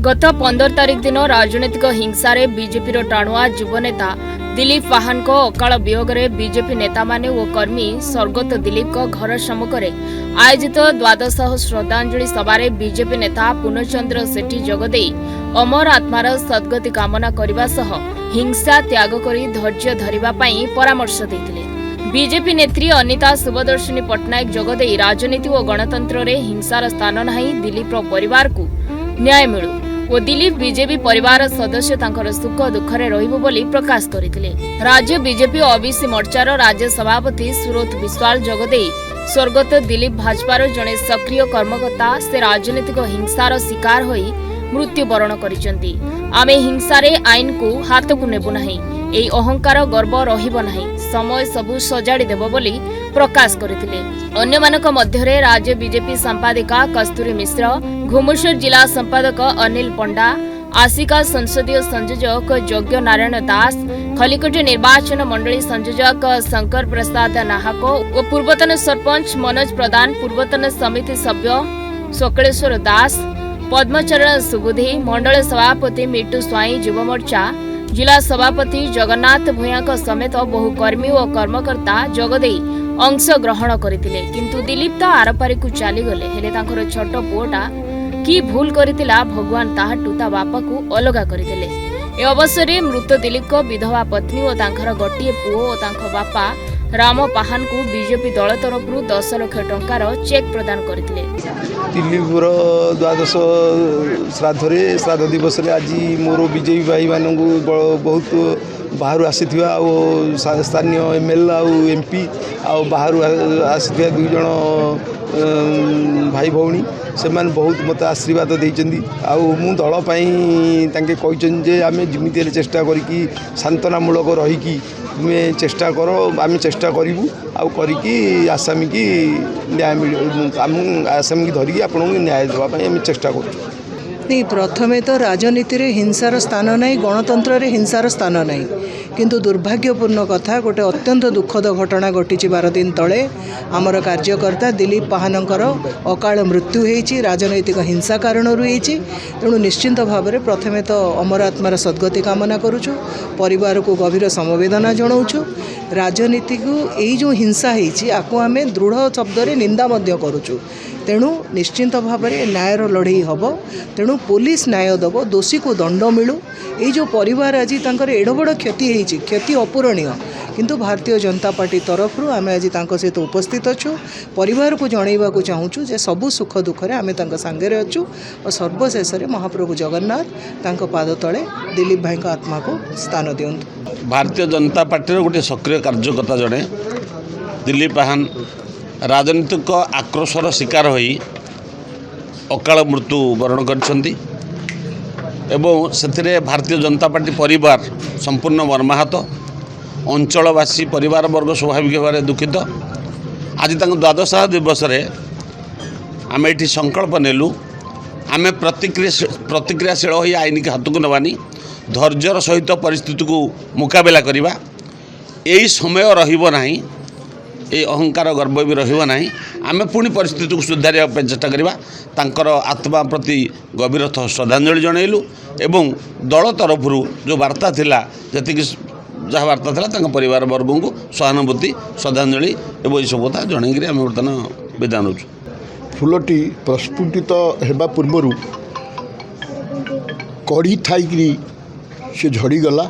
गत 15 तारिख दिन राजनीतिक हिंसा रे बीजेपी टाणुआ युवनेता दिलीप पाहान को अकाल वियोग रे बीजेपी नेता माने और कर्मी स्वर्गत दिलीप को घर सम्मुख आयोजित द्वादश श्रद्धांजलि सभारे बीजेपी नेता पूर्णचंद्र सेठी जोगदे अमर आत्मार सद्गति कामना करने सह हिंसा त्याग करी धैर्य धरिबा पई परामर्श देथिले। बीजेपी नेत्री अनिता सुबदर्शिनी पट्टनायक जोगदे राजनीति और गणतंत्र रे हिंसार स्थान नहीं, दिलीप परिवार को न्याय मिलू और दिलीप बीजेपी परिवार सदस्य तांकर सुख दुखरे रहिबो बोली प्रकाश करथिले। राज्य बीजेपी ओबीसी मोर्चार राज्य सभापति सुरत विश्वाल जोगदे स्वर्गत दिलीप भाजपार जड़े सक्रिय कर्मकर्ता से राजनीतिक हिंसार शिकार होई मृत्युवरण करिसेंती। आमे हिंसारे आईन को हाथ को नेबु नाही, एई अहंकार गर्व रहिबो नाही, समय सबु सजाड़ी देबो बोली प्रकाश करथिले। अन्यमानक मध्यरे राज्य बीजेपी संपादिका कस्तूरी मिश्र, घुमुसर जिला संपादक अनिल पंडा, आसिका संसदीय संयोजक यज्ञ नारायण दास, खलिकोट निर्वाचन मंडली संयोजक शंकर प्रसाद नाहक और पूर्वतन सरपंच मनोज प्रधान, पूर्वतन समिति सभ्य सकलेश्वर दास, पद्मचरण सुबुधी, मंडल सभापति मिट्टू स्वाई, युव मोर्चा जिला सभापति जगन्नाथ भूया समेत बहु कर्मी और कर्मकर्ता जोगदे अंश ग्रहण करथिले। किंतु दिलीप तो आरपारी को चली गले, हेले तांकर छोट पुओटा की भूल करथिला भगवान ताहाटू ता बापा को अलगा करथिले। ए अवसर में मृत दिलीप को विधवा पत्नी और तांकर गोटिए पुओ और तांकर बापा राम पाहान को बीजेपी दल तरफ 10 लाख टंकार चेक प्रदान करथिले। दिलीपर द्वादश श्राद्ध दिवस आज मोर बीजेपी भाई मान बहुत बाहर आसी स्थानीय एमएल एमपी बाहर आसी दुई जन भाई भौणी से बहुत मत आशीर्वाद देइचंदी। मु दल कहते आम जमी चेष्टा करी सांत्वनामूलक रहीकि तुम्हें चेष्टा कर, आम चेष्टा करूँ आसामी की न्याय मिल आसामी की धरिकी आपको न्याय देवाई आम चेष्टा कर। नहीं, प्रथमे तो राजनीति रे हिंसार स्थान नहीं, गणतंत्र रे हिंसार स्थान नहीं, किंतु दुर्भाग्यपूर्ण कथा गोटे अत्यंत दुखद घटना घटी 12 दिन तले आमर कार्यकर्ता दिलीप पाहानंकर अकाल मृत्यु होईची राजनैतिक हिंसा कारण होईची। तेणु निश्चिंत भाव में प्रथमे तो अमर आत्मार सद्गति कामना करुछु, परिवार को गभीर समवेदना जनाऊछु। राजनीति को यही जो हिंसा होईची आको आमे दृढ़ शब्द रे निंदा मध्य करुछु। तेणु निश्चिंत भाव में न्यायर लड़ई हम, तेणु पुलिस न्याय दब, दोषी को दंड मिलू। ये जो परिवार आज तांकर एड़ बड़ क्षति होईची, क्षति अपूरणीय, किंतु भारतीय जनता पार्टी तरफ आम आज सहित उपस्थित अच्छु। परिवार को जनइबा को चाहूँ जे सबु सुख दुखरे आम सांगे अच्छु और सर्वशेष महाप्रभु जगन्नाथ तांको पाद तले दिलीप भाई आत्मा को स्थान दियंतु। भारतीय जनता पार्टी गोटे सक्रिय कार्यकर्ता जड़े दिलीप पाहान राजनीतिक आक्रोशर शिकार होई अकाल मृत्यु वरण करछंती एवं से भारतीय जनता पार्टी परिवार संपूर्ण मर्माहत, अंचलवासी परिवार वर्ग स्वाभाविक भाव में दुखित। आज द्वादश दिवस आम ये संकल्प नेलु आम प्रतिक्रियाशील हो आईन के हाथ को नबानी, धैर्यर सहित परिस्थिति को मुकाबला करवा। यही समय रहिबो नाही, ये अहंकार गर्व भी रहिबो नाही। आम पुणी परिस्थिति को सुधारिया चेष्टा करवा। तांकर आत्मा प्रति गभीर श्रद्धांजलि जनइलु एवं दल तरफ जो वार्ता थिला जी जहाँ वार्ता था परिवार वर्ग को सहानुभूति श्रद्धांजलि एवं ये सब कथा जनईकि आम बर्तमान विदाय नौ। फुलटी प्रस्फुटित होगा पूर्वर कड़ी थी से झड़गला,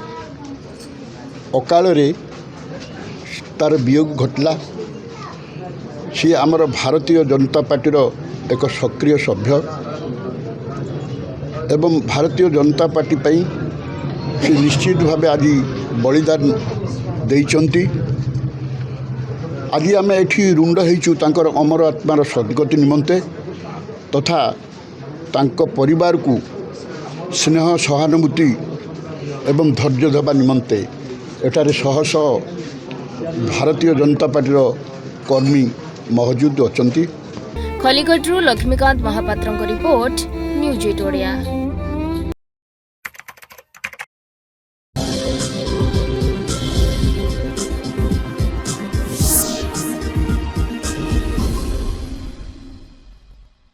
अकाल तार वियोग घटला। सी आमर भारतीय जनता पार्टीर एक सक्रिय सभ्य एवं भारतीय जनता पार्टी पाई से निश्चित भाव आज बलिदान देइचंती। आज आम एठी रुंड होइचु तांकर अमर आत्मार सद्गति निमंते तथा तांको परिवार को स्नेह सहानुभूति एवं धैर्य देवा निमंते एटारे शह शह भारतीय जनता पार्टीर कर्मी मौजूद अछंती। खलिकोटरू लक्ष्मीकांत महापात्रଙ୍କ रिपोर्ट न्यूज 8 ओडिया।